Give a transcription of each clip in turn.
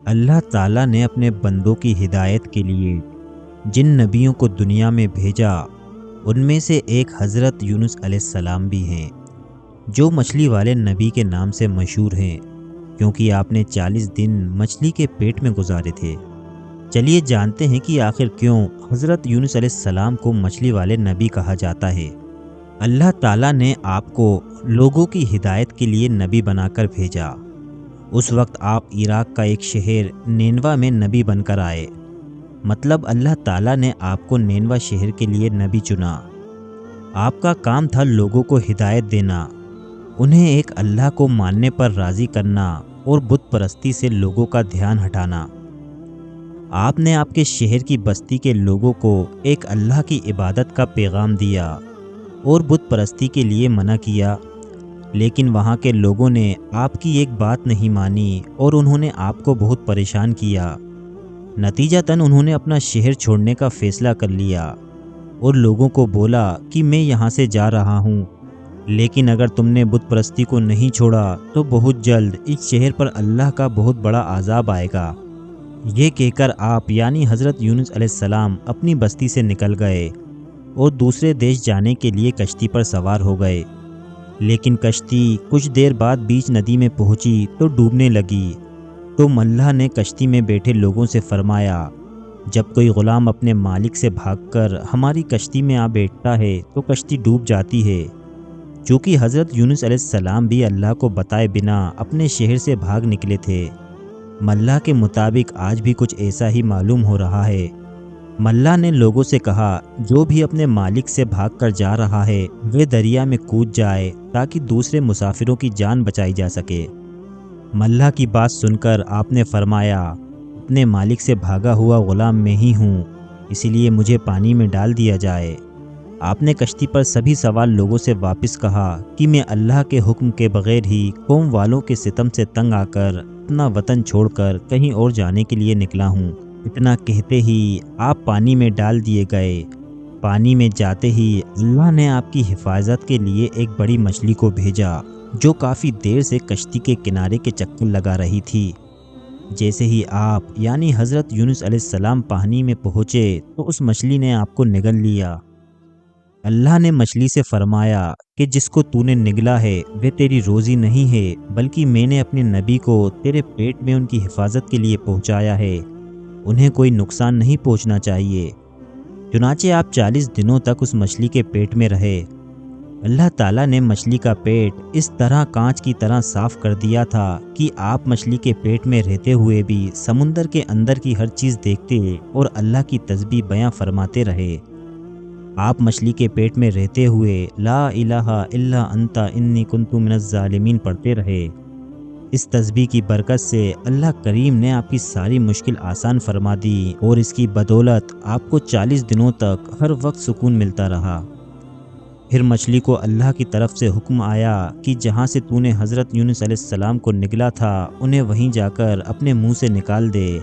اللہ تعالیٰ نے اپنے بندوں کی ہدایت کے لیے جن نبیوں کو دنیا میں بھیجا ان میں سے ایک حضرت یونس علیہ السلام بھی ہیں، جو مچھلی والے نبی کے نام سے مشہور ہیں کیونکہ آپ نے 40 دن مچھلی کے پیٹ میں گزارے تھے۔ چلیے جانتے ہیں کہ آخر کیوں حضرت یونس علیہ السلام کو مچھلی والے نبی کہا جاتا ہے۔ اللہ تعالیٰ نے آپ کو لوگوں کی ہدایت کے لیے نبی بنا کر بھیجا۔ اس وقت آپ عراق کا ایک شہر نینوا میں نبی بن کر آئے، مطلب اللہ تعالیٰ نے آپ کو نینوا شہر کے لیے نبی چنا۔ آپ کا کام تھا لوگوں کو ہدایت دینا، انہیں ایک اللہ کو ماننے پر راضی کرنا اور بت پرستی سے لوگوں کا دھیان ہٹانا۔ آپ نے آپ کے شہر کی بستی کے لوگوں کو ایک اللہ کی عبادت کا پیغام دیا اور بت پرستی کے لیے منع کیا، لیکن وہاں کے لوگوں نے آپ کی ایک بات نہیں مانی اور انہوں نے آپ کو بہت پریشان کیا۔ نتیجتاً انہوں نے اپنا شہر چھوڑنے کا فیصلہ کر لیا اور لوگوں کو بولا کہ میں یہاں سے جا رہا ہوں، لیکن اگر تم نے بت پرستی کو نہیں چھوڑا تو بہت جلد اس شہر پر اللہ کا بہت بڑا عذاب آئے گا۔ یہ کہہ کر آپ یعنی حضرت یونس علیہ السلام اپنی بستی سے نکل گئے اور دوسرے دیش جانے کے لیے کشتی پر سوار ہو گئے، لیکن کشتی کچھ دیر بعد بیچ ندی میں پہنچی تو ڈوبنے لگی۔ تو ملہ نے کشتی میں بیٹھے لوگوں سے فرمایا، جب کوئی غلام اپنے مالک سے بھاگ کر ہماری کشتی میں آ بیٹھتا ہے تو کشتی ڈوب جاتی ہے۔ چونکہ حضرت یونس علیہ السلام بھی اللہ کو بتائے بنا اپنے شہر سے بھاگ نکلے تھے، ملہ کے مطابق آج بھی کچھ ایسا ہی معلوم ہو رہا ہے۔ ملہ نے لوگوں سے کہا، جو بھی اپنے مالک سے بھاگ کر جا رہا ہے وہ دریا میں کود جائے تاکہ دوسرے مسافروں کی جان بچائی جا سکے۔ ملہ کی بات سن کر آپ نے فرمایا، اپنے مالک سے بھاگا ہوا غلام میں ہی ہوں، اسی لیے مجھے پانی میں ڈال دیا جائے۔ آپ نے کشتی پر سبھی سوار لوگوں سے واپس کہا کہ میں اللہ کے حکم کے بغیر ہی قوم والوں کے ستم سے تنگ آ کر اپنا وطن چھوڑ کر کہیں اور جانے کے لیے نکلا ہوں۔ اتنا کہتے ہی آپ پانی میں ڈال دیے گئے۔ پانی میں جاتے ہی اللہ نے آپ کی حفاظت کے لیے ایک بڑی مچھلی کو بھیجا جو کافی دیر سے کشتی کے کنارے کے چکر لگا رہی تھی۔ جیسے ہی آپ یعنی حضرت یونس علیہ السلام پانی میں پہنچے تو اس مچھلی نے آپ کو نگل لیا۔ اللہ نے مچھلی سے فرمایا کہ جس کو تو نے نگلا ہے وہ تیری روزی نہیں ہے، بلکہ میں نے اپنے نبی کو تیرے پیٹ میں ان کی حفاظت کے لیے پہنچایا ہے، انہیں کوئی نقصان نہیں پہنچنا چاہیے۔ چنانچہ آپ 40 دنوں تک اس مچھلی کے پیٹ میں رہے۔ اللہ تعالیٰ نے مچھلی کا پیٹ اس طرح کانچ کی طرح صاف کر دیا تھا کہ آپ مچھلی کے پیٹ میں رہتے ہوئے بھی سمندر کے اندر کی ہر چیز دیکھتے اور اللہ کی تسبیح بیان فرماتے رہے۔ آپ مچھلی کے پیٹ میں رہتے ہوئے لا الہ الا انت انی کنت من الظالمین پڑھتے رہے۔ اس تسبیح کی برکت سے اللہ کریم نے آپ کی ساری مشکل آسان فرما دی اور اس کی بدولت آپ کو 40 دنوں تک ہر وقت سکون ملتا رہا۔ پھر مچھلی کو اللہ کی طرف سے حکم آیا کہ جہاں سے تو نے حضرت یونس علیہ السلام کو نگلا تھا انہیں وہیں جا کر اپنے منہ سے نکال دے۔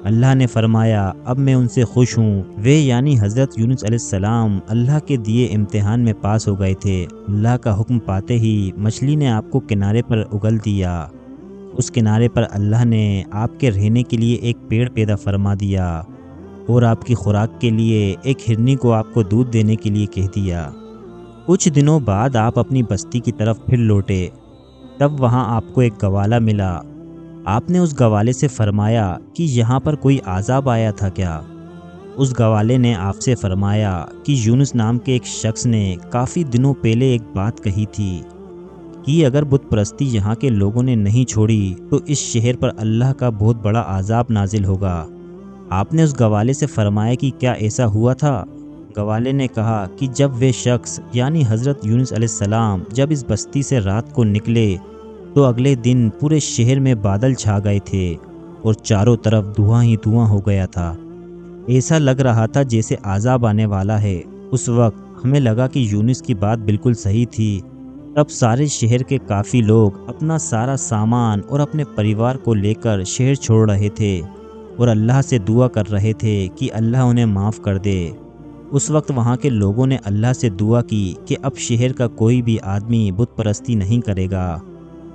اللہ نے فرمایا، اب میں ان سے خوش ہوں۔ وہ یعنی حضرت یونس علیہ السلام اللہ کے دیے امتحان میں پاس ہو گئے تھے۔ اللہ کا حکم پاتے ہی مچھلی نے آپ کو کنارے پر اگل دیا۔ اس کنارے پر اللہ نے آپ کے رہنے کے لیے ایک پیڑ پیدا فرما دیا اور آپ کی خوراک کے لیے ایک ہرنی کو آپ کو دودھ دینے کے لیے کہہ دیا۔ کچھ دنوں بعد آپ اپنی بستی کی طرف پھر لوٹے، تب وہاں آپ کو ایک گوالا ملا۔ آپ نے اس گوالے سے فرمایا کہ یہاں پر کوئی عذاب آیا تھا کیا؟ اس گوالے نے آپ سے فرمایا کہ یونس نام کے ایک شخص نے کافی دنوں پہلے ایک بات کہی تھی کہ اگر بت پرستی یہاں کے لوگوں نے نہیں چھوڑی تو اس شہر پر اللہ کا بہت بڑا عذاب نازل ہوگا۔ آپ نے اس گوالے سے فرمایا کہ کیا ایسا ہوا تھا؟ گوالے نے کہا کہ جب وہ شخص یعنی حضرت یونس علیہ السلام جب اس بستی سے رات کو نکلے تو اگلے دن پورے شہر میں بادل چھا گئے تھے اور چاروں طرف دھواں ہی دھواں ہو گیا تھا، ایسا لگ رہا تھا جیسے عذاب آنے والا ہے۔ اس وقت ہمیں لگا کہ یونس کی بات بالکل صحیح تھی۔ تب سارے شہر کے کافی لوگ اپنا سارا سامان اور اپنے پریوار کو لے کر شہر چھوڑ رہے تھے اور اللہ سے دعا کر رہے تھے کہ اللہ انہیں معاف کر دے۔ اس وقت وہاں کے لوگوں نے اللہ سے دعا کی کہ اب شہر کا کوئی بھی آدمی بت پرستی نہیں کرے گا۔